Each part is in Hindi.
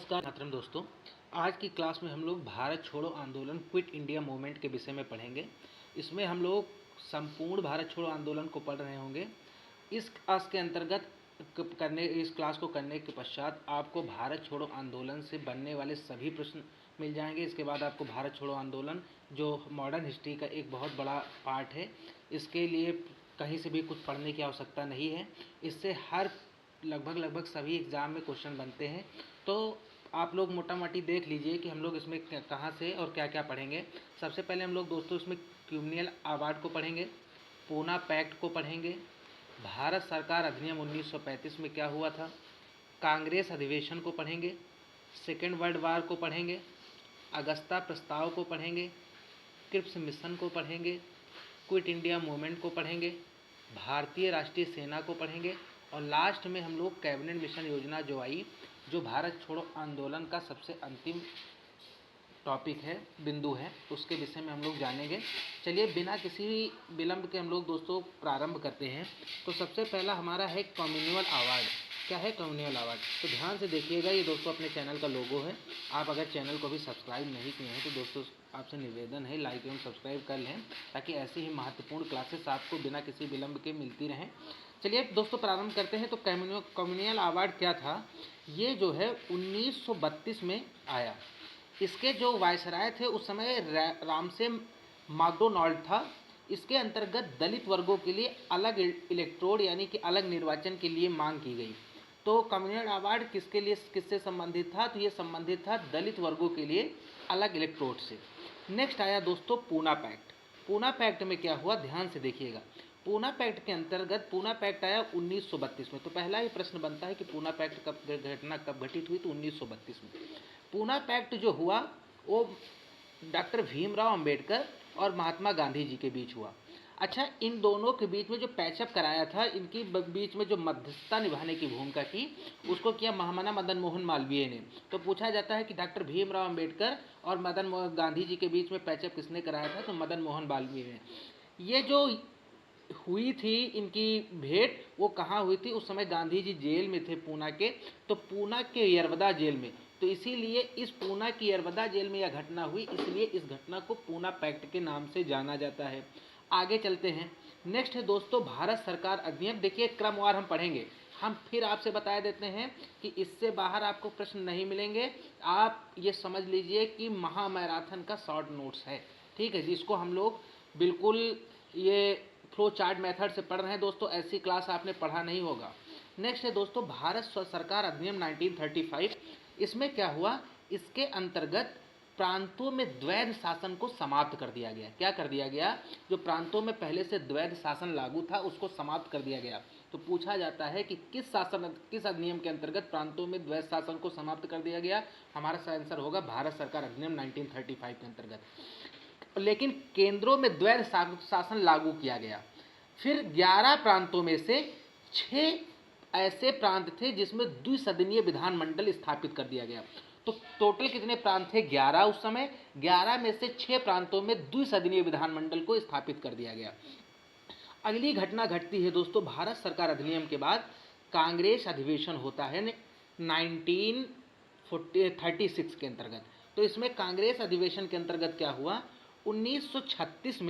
नमस्कार छात्र दोस्तों। आज की क्लास में हम लोग भारत छोड़ो आंदोलन क्विट इंडिया मूवमेंट के विषय में पढ़ेंगे। इसमें हम लोग संपूर्ण भारत छोड़ो आंदोलन को पढ़ रहे होंगे। इस क्लास के अंतर्गत इस क्लास को करने के पश्चात आपको भारत छोड़ो आंदोलन से बनने वाले सभी प्रश्न मिल जाएंगे। इसके बाद आपको भारत छोड़ो आंदोलन जो मॉडर्न हिस्ट्री का एक बहुत बड़ा पार्ट है, इसके लिए कहीं से भी कुछ पढ़ने की आवश्यकता नहीं है। इससे हर लगभग सभी एग्ज़ाम में क्वेश्चन बनते हैं। तो आप लोग मोटा मोटी देख लीजिए कि हम लोग इसमें कहाँ से और क्या क्या पढ़ेंगे। सबसे पहले हम लोग दोस्तों इसमें कम्युनियल अवार्ड को पढ़ेंगे, पूना पैक्ट को पढ़ेंगे, भारत सरकार अधिनियम 1935 में क्या हुआ था, कांग्रेस अधिवेशन को पढ़ेंगे, सेकेंड वर्ल्ड वार को पढ़ेंगे, अगस्ता प्रस्ताव को पढ़ेंगे, क्रिप्स मिशन को पढ़ेंगे, क्विट इंडिया मूवमेंट को पढ़ेंगे, भारतीय राष्ट्रीय सेना को पढ़ेंगे और लास्ट में हम लोग कैबिनेट मिशन योजना जो आई, जो भारत छोड़ो आंदोलन का सबसे अंतिम टॉपिक है, बिंदु है, उसके विषय में हम लोग जानेंगे। चलिए बिना किसी विलंब के हम लोग दोस्तों प्रारंभ करते हैं। तो सबसे पहला हमारा है कम्युनियल अवार्ड। क्या है कम्युनियल अवार्ड? तो ध्यान से देखिएगा, ये दोस्तों अपने चैनल का लोगो है। आप अगर चैनल को भी सब्सक्राइब नहीं किए हैं तो दोस्तों आपसे निवेदन है लाइक एवं सब्सक्राइब कर लें, ताकि ऐसी ही महत्वपूर्ण क्लासेस आपको बिना किसी विलंब के मिलती रहें। चलिए दोस्तों प्रारंभ करते हैं। तो कम्युनियल अवार्ड क्या था? ये जो है 1932 में आया। इसके जो वायसराय थे उस समय रामसे मैकडोनाल्ड था। इसके अंतर्गत दलित वर्गों के लिए अलग इलेक्ट्रोड यानी कि अलग निर्वाचन के लिए मांग की गई। तो कम्युनियल अवार्ड किससे संबंधित था? तो ये संबंधित था दलित वर्गों के लिए अलग इलेक्ट्रोड से। नेक्स्ट आया दोस्तों पूना पैक्ट। पूना पैक्ट में क्या हुआ, ध्यान से देखिएगा। पूना पैक्ट के अंतर्गत पूना पैक्ट आया 1932 में। तो पहला ही प्रश्न बनता है कि पूना पैक्ट घटना कब घटित हुई? तो 1932 में। पूना पैक्ट जो हुआ वो डॉक्टर भीमराव अंबेडकर और महात्मा गांधी जी के बीच हुआ। अच्छा, इन दोनों के बीच में जो पैचअप कराया था, इनकी बीच में जो मध्यस्थता निभाने की भूमिका की, उसको किया महामना मदन मोहन मालवीय ने। तो पूछा जाता है कि डॉक्टर भीमराव अंबेडकर और गांधी जी के बीच में पैचअप किसने कराया था? तो मदन मोहन मालवीय ने। ये जो हुई थी इनकी भेंट, वो कहाँ हुई थी? उस समय गांधी जी जेल में थे पूना के, तो पूना के यरवदा जेल में। तो इसीलिए इस पूना की यरवदा जेल में यह घटना हुई, इसलिए इस घटना को पूना पैक्ट के नाम से जाना जाता है। आगे चलते हैं। नेक्स्ट है दोस्तों भारत सरकार अधिनियम। देखिए क्रमवार हम पढ़ेंगे। हम फिर आपसे बता देते हैं कि इससे बाहर आपको प्रश्न नहीं मिलेंगे। आप ये समझ लीजिए कि महामैराथन का शॉर्ट नोट्स है, ठीक है, जिसको हम लोग बिल्कुल ये फ्लो चार्ट मेथड से पढ़ रहे हैं दोस्तों। ऐसी क्लास आपने पढ़ा नहीं होगा। नेक्स्ट है दोस्तों भारत सरकार अधिनियम 1935। इसमें क्या हुआ? इसके अंतर्गत प्रांतों में द्वैध शासन को समाप्त कर दिया गया। क्या कर दिया गया? जो प्रांतों में पहले से द्वैध शासन लागू था उसको समाप्त कर दिया गया। तो पूछा जाता है कि किस अधिनियम के अंतर्गत प्रांतों में द्वैध शासन को समाप्त कर दिया गया? हमारा आंसर होगा भारत सरकार अधिनियम 1935 के अंतर्गत। लेकिन केंद्रों में द्वैध शासन लागू किया गया। फिर 11 प्रांतों में से 6 ऐसे प्रांत थे जिसमें द्विसदनीय विधानमंडल स्थापित कर दिया गया। तो टोटल कितने प्रांत थे? 11 उस समय। 11 में से 6 प्रांतों में द्विसदनीय विधानमंडल को स्थापित कर दिया गया। अगली घटना घटती है दोस्तों भारत सरकार अधिनियम के बाद कांग्रेस अधिवेशन होता है 1936 के अंतर्गत। तो इसमें कांग्रेस अधिवेशन के अंतर्गत क्या हुआ? 1936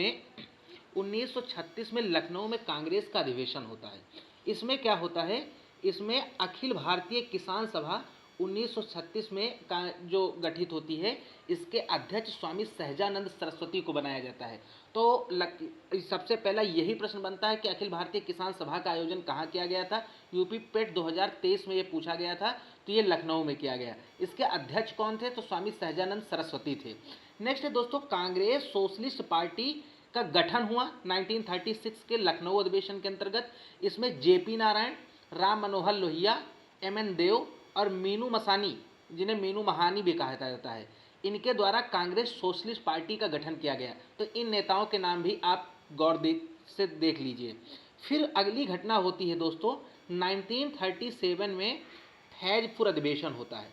में लखनऊ में कांग्रेस का अधिवेशन होता है। इसमें क्या होता है? इसमें अखिल भारतीय किसान सभा 1936 में जो गठित होती है, इसके अध्यक्ष स्वामी सहजानंद सरस्वती को बनाया जाता है। तो सबसे पहला यही प्रश्न बनता है कि अखिल भारतीय किसान सभा का आयोजन कहाँ किया गया था? यूपी पेट 2023 में ये पूछा गया था, तो ये लखनऊ में किया गया। इसके अध्यक्ष कौन थे? तो स्वामी सहजानंद सरस्वती थे। नेक्स्ट है दोस्तों कांग्रेस सोशलिस्ट पार्टी का गठन हुआ 1936 के लखनऊ अधिवेशन के अंतर्गत। इसमें जेपी नारायण, राम मनोहर लोहिया, एमएन देव और मीनू मसानी, जिन्हें मीनू महानी भी कहा जाता है, इनके द्वारा कांग्रेस सोशलिस्ट पार्टी का गठन किया गया। तो इन नेताओं के नाम भी आप गौर से देख लीजिए। फिर अगली घटना होती है दोस्तों 1937 में फैजपुर अधिवेशन होता है।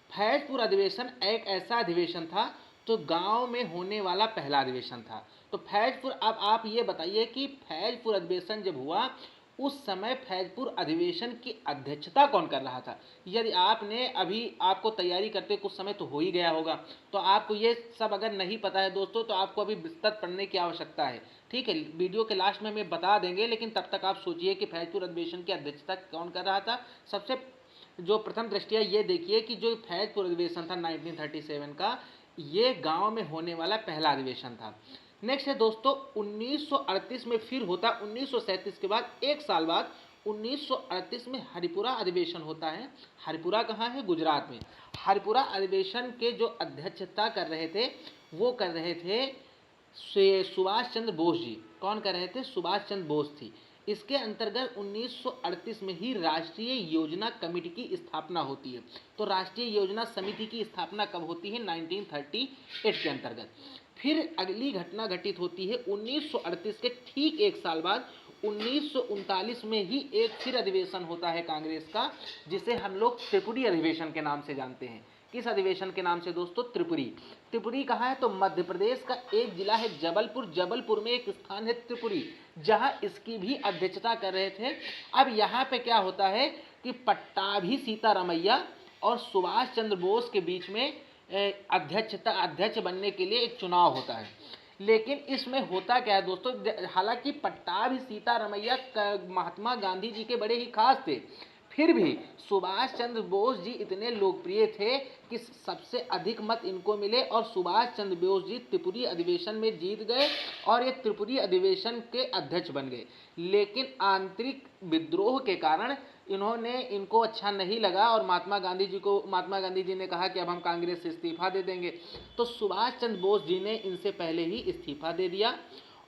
फैजपुर अधिवेशन एक ऐसा अधिवेशन था तो गांव में होने वाला पहला अधिवेशन था। तो फैजपुर, अब आप ये बताइए कि फैजपुर अधिवेशन जब हुआ उस समय फैजपुर अधिवेशन की अध्यक्षता कौन कर रहा था? यदि आपने अभी आपको तैयारी करते कुछ समय तो हो ही गया होगा, तो आपको ये सब अगर नहीं पता है दोस्तों तो आपको अभी विस्तृत पढ़ने की आवश्यकता है। ठीक है, वीडियो के लास्ट में हमें बता देंगे, लेकिन तब तक आप सोचिए कि फैजपुर अधिवेशन की अध्यक्षता कौन कर रहा था। सबसे जो प्रथम दृष्टिया ये देखिए कि जो फैजपुर अधिवेशन था 1937 का, ये गांव में होने वाला पहला अधिवेशन था। नेक्स्ट है दोस्तों 1938 में फिर होता, 1937 के बाद एक साल बाद 1938 में हरिपुरा अधिवेशन होता है। हरिपुरा कहाँ है? गुजरात में। हरिपुरा अधिवेशन के जो अध्यक्षता कर रहे थे वो कर रहे थे सुभाष चंद्र बोस जी। कौन कर रहे थे? सुभाष चंद्र बोस थी। इसके अंतर्गत 1938 में ही राष्ट्रीय योजना कमेटी की स्थापना होती है। तो राष्ट्रीय योजना समिति की स्थापना कब होती है? 1938 के अंतर्गत। फिर अगली घटना घटित होती है 1938 के ठीक एक साल बाद 1939 में ही एक फिर अधिवेशन होता है कांग्रेस का, जिसे हम लोग त्रिपुरी अधिवेशन के नाम से जानते हैं। किस अधिवेशन के नाम से दोस्तों? त्रिपुरी। त्रिपुरी कहाँ है? तो मध्य प्रदेश का एक जिला है जबलपुर। जबलपुर में एक स्थान है त्रिपुरी, जहां इसकी भी अध्यक्षता कर रहे थे। अब यहाँ पे क्या होता है कि पट्टाभी सीतारामैया और सुभाष चंद्र बोस के बीच में अध्यक्ष बनने के लिए एक चुनाव होता है। लेकिन इसमें होता क्या है दोस्तों, हालांकि पट्टाभी सीतारामैया महात्मा गांधी जी के बड़े ही खास थे, फिर भी सुभाष चंद्र बोस जी इतने लोकप्रिय थे कि सबसे अधिक मत इनको मिले और सुभाष चंद्र बोस जी त्रिपुरी अधिवेशन में जीत गए और ये त्रिपुरी अधिवेशन के अध्यक्ष बन गए। लेकिन आंतरिक विद्रोह के कारण इनको अच्छा नहीं लगा और महात्मा गांधी जी ने कहा कि अब हम कांग्रेस से इस्तीफा दे देंगे। तो सुभाष चंद्र बोस जी ने इनसे पहले ही इस्तीफा दे दिया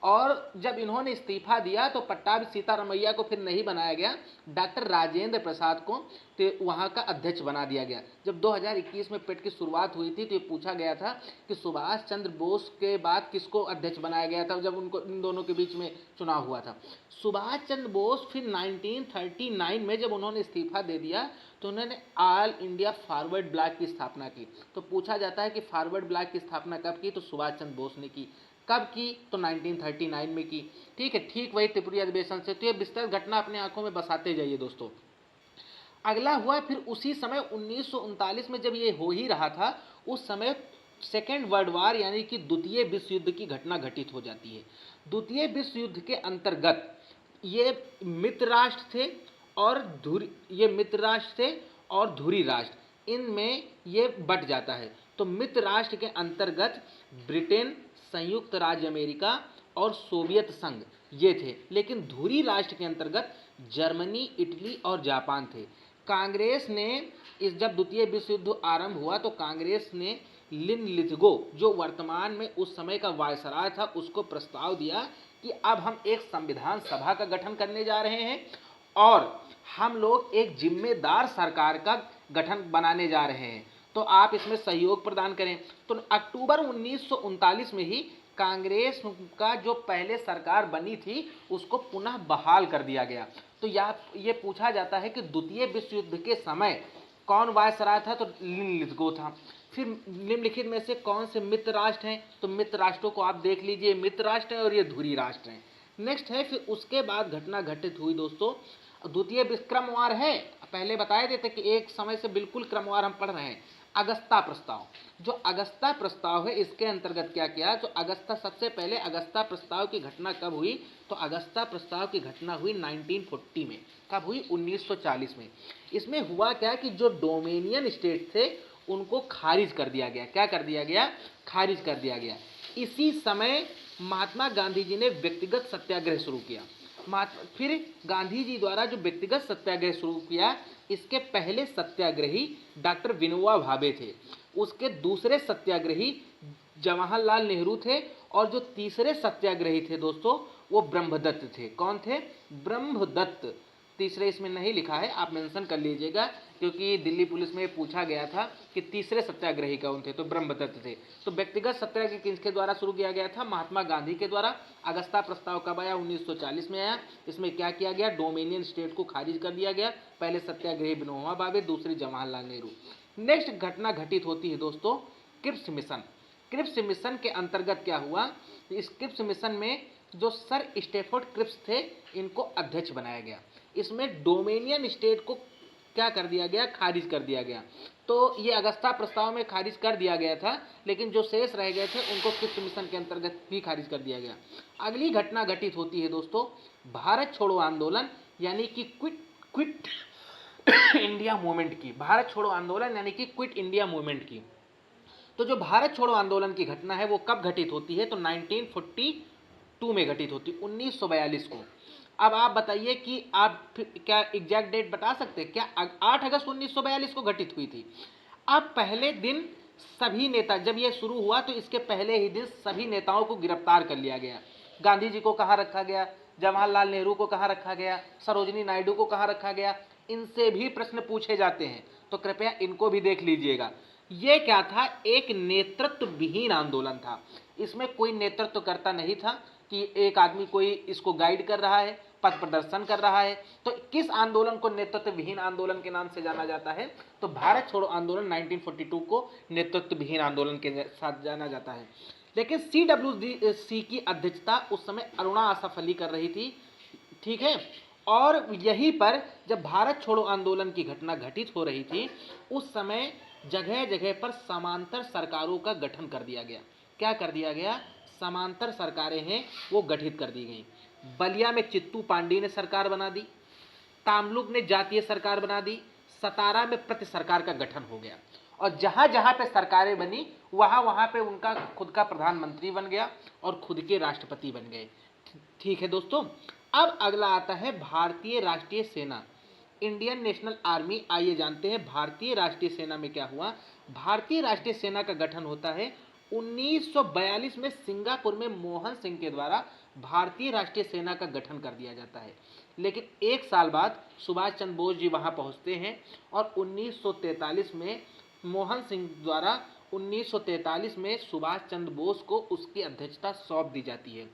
और जब इन्होंने इस्तीफा दिया तो पट्टाभी सीतारामैया को फिर नहीं बनाया गया, डॉक्टर राजेंद्र प्रसाद को तो वहाँ का अध्यक्ष बना दिया गया। जब 2021 में पेट की शुरुआत हुई थी तो ये पूछा गया था कि सुभाष चंद्र बोस के बाद किसको अध्यक्ष बनाया गया था, जब उनको इन दोनों के बीच में चुनाव हुआ था। सुभाष चंद्र बोस फिर 1939 में जब उन्होंने इस्तीफा दे दिया तो उन्होंने ऑल इंडिया फॉरवर्ड ब्लॉक की स्थापना की। तो पूछा जाता है कि फॉरवर्ड ब्लॉक की स्थापना कब की? तो सुभाष चंद्र बोस ने की। कब की? तो 1939 में की। ठीक है, ठीक वही त्रिपुरी अधिवेशन से। तो ये विस्तृत घटना अपने आंखों में बसाते जाइए दोस्तों। अगला हुआ फिर उसी समय 1939 में जब ये हो ही रहा था, उस समय सेकेंड वर्ल्ड वार यानी कि द्वितीय विश्व युद्ध की घटना घटित हो जाती है। द्वितीय विश्व युद्ध के अंतर्गत ये मित्र राष्ट्र थे और धुरी राष्ट्र, इनमें ये बट जाता है। तो मित्र राष्ट्र के अंतर्गत ब्रिटेन, संयुक्त राज्य अमेरिका और सोवियत संघ ये थे, लेकिन धुरी राष्ट्र के अंतर्गत जर्मनी, इटली और जापान थे। कांग्रेस ने जब द्वितीय विश्व युद्ध आरंभ हुआ तो कांग्रेस ने लिन लिथगो, जो वर्तमान में उस समय का वायसराय था, उसको प्रस्ताव दिया कि अब हम एक संविधान सभा का गठन करने जा रहे हैं और हम लोग एक जिम्मेदार सरकार का गठन बनाने जा रहे हैं, तो आप इसमें सहयोग प्रदान करें। तो अक्टूबर 1939 में ही कांग्रेस का जो पहले सरकार बनी थी उसको पुनः बहाल कर दिया गया। तो ये पूछा जाता है कि द्वितीय विश्व युद्ध के समय कौन वायसराय था? तो लिन लिथगो था। फिर निम्नलिखित में से कौन से मित्र राष्ट्र हैं? तो मित्र राष्ट्रों को आप देख लीजिए, मित्र राष्ट्र हैं और ये धुरी राष्ट्र हैं। नेक्स्ट है फिर उसके बाद घटना घटित हुई दोस्तों द्वितीय क्रमवार है, पहले बताए देते कि एक समय से बिल्कुल क्रमवार हम पढ़ रहे हैं। अगस्ता प्रस्ताव, जो अगस्ता प्रस्ताव है इसके अंतर्गत क्या किया? तो सबसे पहले अगस्ता प्रस्ताव की घटना कब हुई? तो अगस्ता प्रस्ताव की घटना हुई 1940 में। कब हुई? 1940 में। इसमें हुआ क्या कि जो डोमिनियन स्टेट थे उनको खारिज कर दिया गया। क्या कर दिया गया? खारिज कर दिया गया। इसी समय महात्मा गांधी जी ने व्यक्तिगत सत्याग्रह शुरू किया। फिर गांधी जी द्वारा जो व्यक्तिगत सत्याग्रह शुरू किया, इसके पहले सत्याग्रही डॉक्टर विनोबा भावे थे, उसके दूसरे सत्याग्रही जवाहरलाल नेहरू थे और जो तीसरे सत्याग्रही थे दोस्तों वो ब्रह्मदत्त थे। कौन थे? ब्रह्मदत्त। तीसरे इसमें नहीं लिखा है, आप मेंशन कर लीजिएगा क्योंकि दिल्ली पुलिस में पूछा गया था कि तीसरे सत्याग्रही कौन थे, तो ब्रह्मदत्त थे। तो व्यक्तिगत सत्याग्रह किसके द्वारा शुरू किया गया था? महात्मा गांधी के द्वारा। अगस्ता प्रस्ताव कब आया? 1940 में आया। इसमें क्या किया गया? डोमिनियन स्टेट को खारिज कर दिया गया। पहले सत्याग्रही विनोबा भावे, दूसरी जवाहरलाल नेहरू। नेक्स्ट घटना घटित होती है दोस्तों क्रिप्स मिशन। क्रिप्स मिशन के अंतर्गत क्या हुआ? इस क्रिप्स मिशन में जो सर स्टेफोर्ड क्रिप्स थे इनको अध्यक्ष बनाया गया। इसमें डोमिनियन स्टेट को क्या कर दिया गया, खारिज कर दिया गया। तो ये अगस्ता प्रस्ताव में खारिज कर दिया गया था, लेकिन जो शेष रह गए थे उनको क्रिप्स मिशन के अंतर्गत भी खारिज कर दिया गया। अगली घटना घटित होती है दोस्तों भारत छोड़ो आंदोलन यानी कि क्विट इंडिया मूवमेंट की। भारत छोड़ो आंदोलन यानी कि क्विट इंडिया मूवमेंट की। तो जो भारत छोड़ो आंदोलन की घटना है वो कब घटित होती है, तो 1942 में घटित होती है, 1942 को। अब आप बताइए कि आप क्या एग्जैक्ट डेट बता सकते हैं क्या? 8 अगस्त 1942 को घटित हुई थी। अब पहले दिन सभी नेता, जब यह शुरू हुआ तो इसके पहले ही दिन सभी नेताओं को गिरफ्तार कर लिया गया। गांधी जी को कहाँ रखा गया, जवाहरलाल नेहरू को कहाँ रखा गया, सरोजिनी नायडू को कहाँ रखा गया, इनसे भी प्रश्न पूछे जाते हैं, तो कृपया इनको भी देख लीजिएगा। ये क्या था, एक नेतृत्व विहीन आंदोलन था। इसमें कोई नेतृत्व करता नहीं था कि एक आदमी कोई इसको गाइड कर रहा है, पथ प्रदर्शन कर रहा है। तो किस आंदोलन को नेतृत्व विहीन आंदोलन के नाम से जाना जाता है, तो भारत छोड़ो आंदोलन 1942 को नेतृत्व विहीन आंदोलन के साथ जाना जाता है। लेकिन CWC की अध्यक्षता उस समय अरुणा आसफ अली कर रही थी, ठीक है। और यहीं पर जब भारत छोड़ो आंदोलन की घटना घटित हो रही थी उस समय जगह जगह पर समांतर सरकारों का गठन कर दिया गया। क्या कर दिया गया, समांतर सरकारें हैं वो गठित कर दी गई। बलिया में चित्तू पांडे ने सरकार बना दी, तामलुक ने जातीय सरकार बना दी, सतारा में प्रति सरकार का गठन हो गया। और जहां जहां पे सरकारें बनी वहां वहां पे उनका खुद का प्रधानमंत्री बन गया और खुद के राष्ट्रपति बन गए। ठीक है दोस्तों। अब अगला आता है भारतीय राष्ट्रीय सेना, इंडियन नेशनल आर्मी। आइए जानते हैं भारतीय राष्ट्रीय सेना में क्या हुआ। भारतीय राष्ट्रीय सेना का गठन होता है 1942 में सिंगापुर में मोहन सिंह के द्वारा भारतीय राष्ट्रीय सेना का गठन कर दिया जाता है। लेकिन एक साल बाद सुभाष चंद्र बोस जी वहां पहुंचते हैं और 1943 में मोहन सिंह द्वारा 1943 में सुभाष चंद्र बोस को उसकी अध्यक्षता सौंप दी जाती है।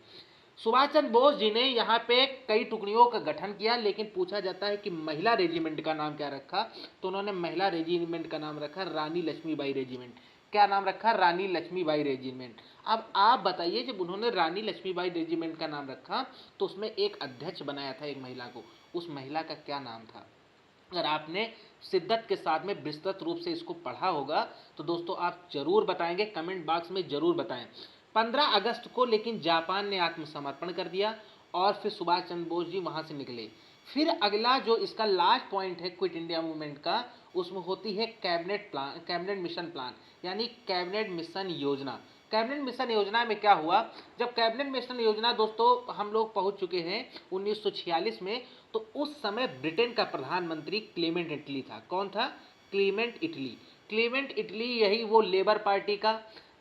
सुभाष चंद्र बोस जी ने यहाँ पे कई टुकड़ियों का गठन किया, लेकिन पूछा जाता है कि महिला रेजिमेंट का नाम क्या रखा, तो उन्होंने महिला रेजिमेंट का नाम रखा रानी लक्ष्मीबाई रेजिमेंट। क्या नाम रखा, रानी लक्ष्मीबाई रेजिमेंट। अब आप बताइए जब उन्होंने रानी लक्ष्मीबाई रेजिमेंट का नाम रखा तो उसमें एक अध्यक्ष बनाया था एक महिला को, उस महिला का क्या नाम था? अगर आपने शिद्दत के साथ में विस्तृत रूप से इसको पढ़ा होगा तो दोस्तों आप जरूर बताएंगे, कमेंट बॉक्स में जरूर बताएं। 15 अगस्त को लेकिन जापान ने आत्मसमर्पण कर दिया और फिर सुभाष चंद्र बोस जी वहां से निकले। फिर अगला जो इसका लास्ट पॉइंट है क्विट इंडिया मूवमेंट का, उसमें होती है कैबिनेट मिशन प्लान यानी कैबिनेट मिशन योजना। कैबिनेट मिशन योजना में क्या हुआ, जब कैबिनेट मिशन योजना दोस्तों हम लोग पहुंच चुके हैं 1946 में, तो उस समय ब्रिटेन का प्रधानमंत्री क्लेमेंट इटली था। कौन था? Clement Italy. क्लेमेंट इटली यही वो लेबर पार्टी का।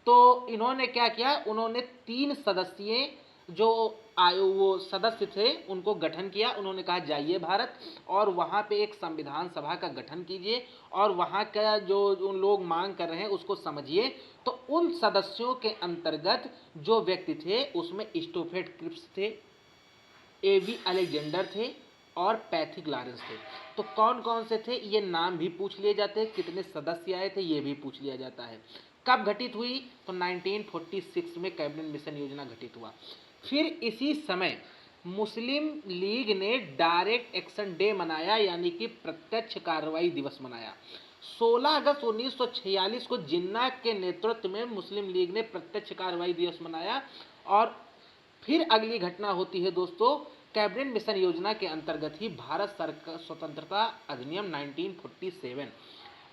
तो इन्होंने क्या किया, उन्होंने 3 सदस्यीय जो वो सदस्य थे उनको गठन किया। उन्होंने कहा जाइए भारत और वहाँ पे एक संविधान सभा का गठन कीजिए और वहाँ का जो उन लोग मांग कर रहे हैं उसको समझिए। तो उन सदस्यों के अंतर्गत जो व्यक्ति थे उसमें स्टोफेट क्रिप्स थे, एवी अलेक्जेंडर थे और पैथिक लॉरेंस थे। तो कौन कौन से थे ये नाम भी पूछ लिए जाते हैं, कितने सदस्य आए थे ये भी पूछ लिया जाता है। कब घटित हुई, तो 1946 में कैबिनेट मिशन योजना घटित हुआ। फिर इसी समय मुस्लिम लीग ने डायरेक्ट एक्शन डे मनाया यानी कि प्रत्यक्ष कार्रवाई दिवस मनाया। 16 अगस्त 1946 को जिन्ना के नेतृत्व में मुस्लिम लीग ने प्रत्यक्ष कार्रवाई दिवस मनाया। और फिर अगली घटना होती है दोस्तों कैबिनेट मिशन योजना के अंतर्गत ही भारत स्वतंत्रता अधिनियम 1947।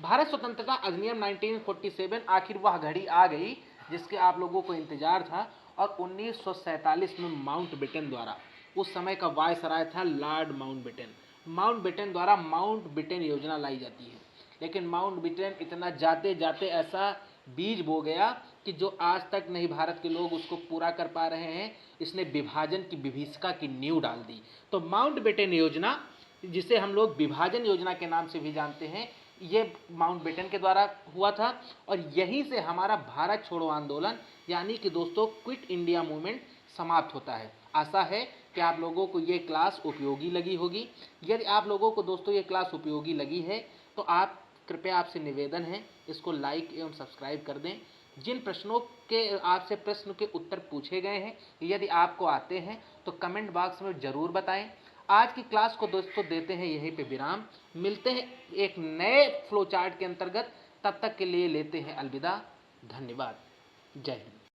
भारत स्वतंत्रता अधिनियम 1947 आखिर वह घड़ी आ गई जिसके आप लोगों को इंतजार था। और 1947 में माउंटबेटन द्वारा, उस समय का वायसराय था लॉर्ड माउंटबेटन, माउंटबेटन द्वारा माउंटबेटन योजना लाई जाती है। लेकिन माउंटबेटन इतना जाते जाते ऐसा बीज बो गया कि जो आज तक नहीं भारत के लोग उसको पूरा कर पा रहे हैं। इसने विभाजन की विभीषिका की नींव डाल दी। तो माउंटबेटन योजना, जिसे हम लोग विभाजन योजना के नाम से भी जानते हैं, ये माउंटबेटन के द्वारा हुआ था। और यहीं से हमारा भारत छोड़ो आंदोलन यानी कि दोस्तों क्विट इंडिया मूवमेंट समाप्त होता है। आशा है कि आप लोगों को ये क्लास उपयोगी लगी होगी। यदि आप लोगों को दोस्तों ये क्लास उपयोगी लगी है तो आप कृपया आपसे निवेदन है इसको लाइक एवं सब्सक्राइब कर दें। जिन प्रश्नों के आपसे प्रश्न के उत्तर पूछे गए हैं, यदि आपको आते हैं तो कमेंट बॉक्स में ज़रूर बताएं। आज की क्लास को दोस्तों देते हैं यहीं पे विराम। मिलते हैं एक नए फ्लो चार्ट के अंतर्गत। तब तक के लिए लेते हैं अलविदा। धन्यवाद। जय हिंद।